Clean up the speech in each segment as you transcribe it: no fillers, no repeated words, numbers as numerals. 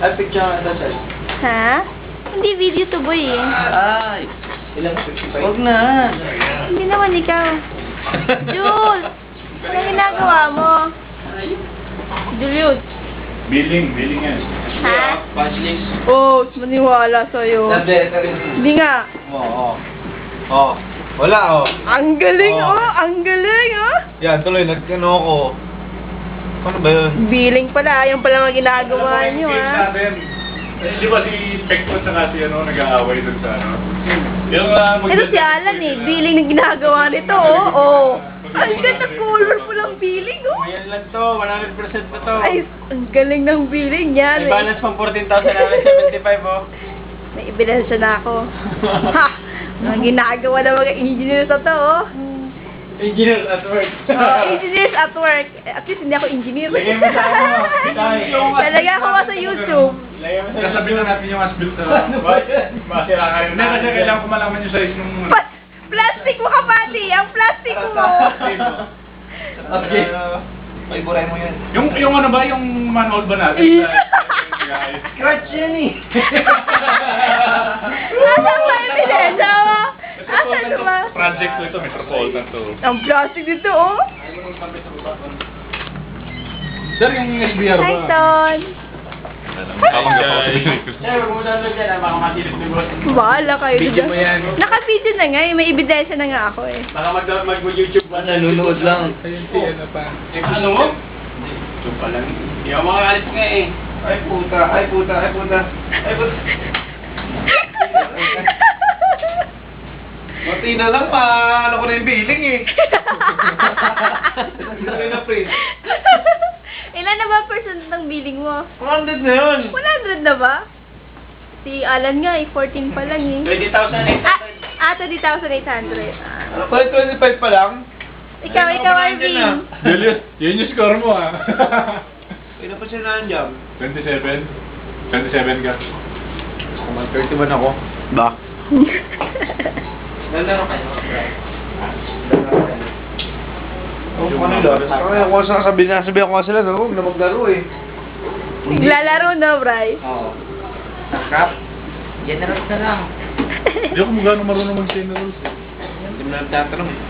Ay, picture ka ito, sir. Ha? Hindi video to, boy eh. Ay! Ilang 55? Huwag na! Hindi naman ikaw. Jules! Anong ginagawa mo? Julius. Billing yan. Ha? Punch list. Oh, maniwala sa'yo. Hindi nga. Oo. Oo. Wala, oh. Ang galing, Oh. oh. Ang galing, oh. Yan, tuloy, nagkano ako. Ano ba yun? Billing pala. Yung pala mga ginagawa nyo, ha? Di ba si Pekto sa si nag-aaway dun sa ano? Ito si Alan eh. Billing na ginagawa nito, oh. Oh. Ang ganda colorful ang billing, oh. Ayan lang to, 100% na to. Ay, ang galing ng billing yan, May balance pang 14,975, oh. May ebidensya na ako. Ha! Mga ginagawa ng mga engineers na to, oh. Engineer at work. Engineers at work. At least hindi ako engineer. Lagyan mo sa ano, Talaga ako sa YouTube. Kasabihin na natin yung as-built na masira kayo. Hindi, kasi kailangan ko malaman yung size ng... Plastic mo ka, Pati! Ang plastic mo! Okay. Ay, buray mo yun. Yung ano ba, yung manual ba natin? Scratch yan eh. Nasaan ba ebidensya mo? Nasaan ba? Project ko ito, metropolitan to. Ang plastic dito, oh. Sir, yung SBR ba? Hi, Ton. Tawag guys. Sir, huwag mo dalo dyan, baka matilip ni boss. Bahala kayo Video dyan. mo yan. Naka-video na nga, eh. May ebidensya na nga ako, eh. Baka mag-YouTube ba? Nanonood lang. Ayun, ano pa? Ano mo? YouTube pa lang. Hindi ako makakalit nga eh. Ay puta, ay puta, ay puta. Ay puta. Mati na lang pa, ano ko na yung billing eh. Ano na print? Ilan na ba percent ng billing mo? 100 na yun. 100 na ba? Si Alan nga, eh. 14 pa lang, eh. 20,800. 20,800. Ano pa, 25 pa lang? Ikaw, Arvin. Julius, yun yung score mo ah. Ino pa siya nandiyan? 27? 27 ka? Kuman 31 ako. Ba? Nalaro kayo, bro. Kung ano laro? Kung sabihan ko sila, no? Huwag na maglaro eh. Naglalaro na, Bray. Oo. Sakap? Generous na lang. Hindi ako magano marunong mag-generals. Hindi mo na nagtatanong eh.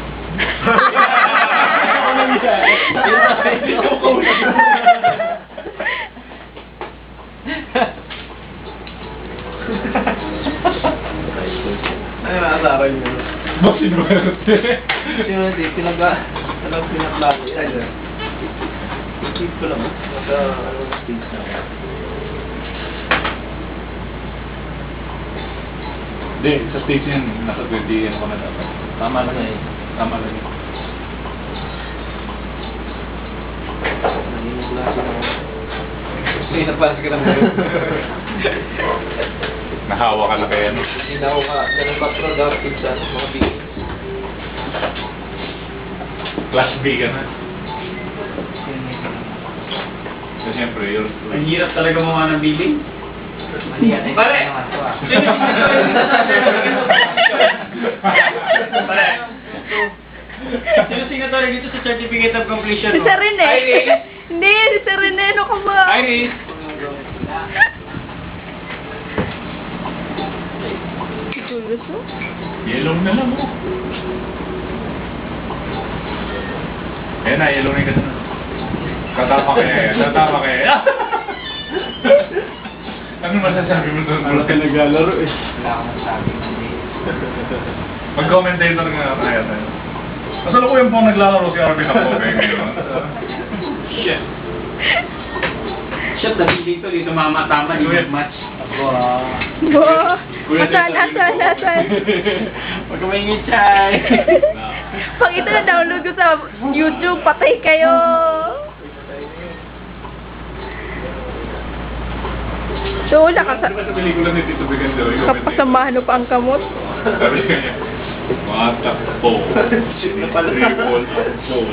Ano na asaran nyo? Bakit mo Sino natin? Talagang pinaklaro. Ay, isip ko lang. Nasa stage na. Hindi, sa stage yan, nasa 20 yan ako na dapat. Tama lang eh. Tama lang eh. Naging klase na. Kasi napasok ka naman yun. Nahawa ka na kaya no? Sinaw ka. Ganun patrol dapat pinsan. Mga bigay. Class B ka na. So siyempre, yun. Ang hirap talaga mga ng billing. Pare! Pare! Sino signatory dito sa certificate of completion Si mo? Sir Rene. Iris! Hindi, si Sir Rene. Ano ka ba? Iris! Si Julius, oh. Yellow na lang mo. Ayan na, yellow na yung kasama. Katama kaya. Ano masasabi mo doon? Wala ka naglalaro eh. Wala akong masabi. Mag-commentator nga kaya tayo. Masalo ko yung pong naglalaro si Arvin ako ngayon. Shit. Shit, nabili ito. Dito mamatama. Di match. Wow. Bo. Asan? Huwag ka maingit, Chay. Pag ito na-download ko sa YouTube, patay kayo. So, wala ka sa... Di ba sa pelikula ni Tito Bigandero? Kapasamahan mo pa ang kamot. Sabi niya, matakbo. Shit na pala. Triple soul.